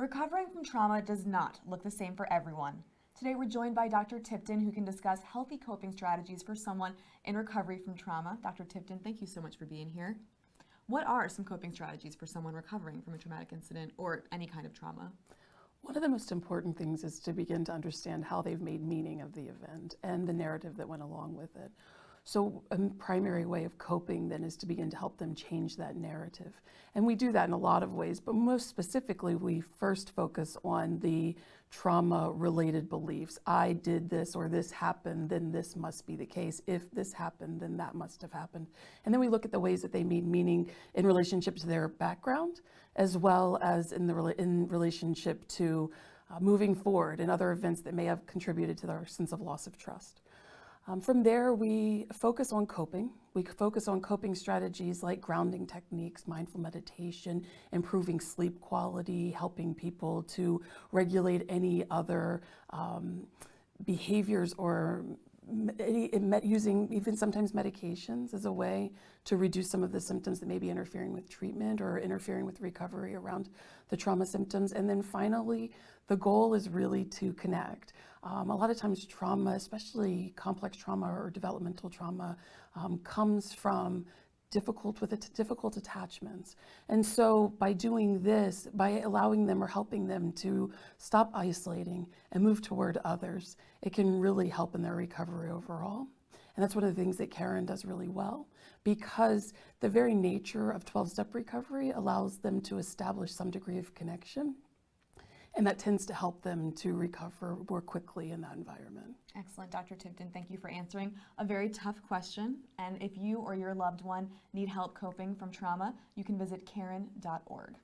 Recovering from trauma does not look the same for everyone. Today we're joined by Dr. Tipton, who can discuss healthy coping strategies for someone in recovery from trauma. Dr. Tipton, thank you so much for being here. What are some coping strategies for someone recovering from a traumatic incident or any kind of trauma? One of the most important things is to begin to understand how they've made meaning of the event and the narrative that went along with it. So a primary way of coping then is to begin to help them change that narrative. And we do that in a lot of ways, but most specifically, we first focus on the trauma-related beliefs. I did this or this happened, then this must be the case. If this happened, then that must have happened. And then we look at the ways that they made meaning in relationship to their background, as well as in relationship to moving forward and other events that may have contributed to their sense of loss of trust. From there, we focus on coping. We focus on coping strategies like grounding techniques, mindful meditation, improving sleep quality, helping people to regulate any other behaviors or using even sometimes medications as a way to reduce some of the symptoms that may be interfering with treatment or interfering with recovery around the trauma symptoms. And then finally, the goal is really to connect. A lot of times trauma, especially complex trauma or developmental trauma, comes from difficult attachments. And so by doing this, by allowing them or helping them to stop isolating and move toward others, it can really help in their recovery overall. And that's one of the things that Caron does really well, because the very nature of 12-step recovery allows them to establish some degree of connection. And that tends to help them to recover more quickly in that environment. Excellent, Dr. Tipton. Thank you for answering a very tough question. And if you or your loved one need help coping from trauma, you can visit caron.org.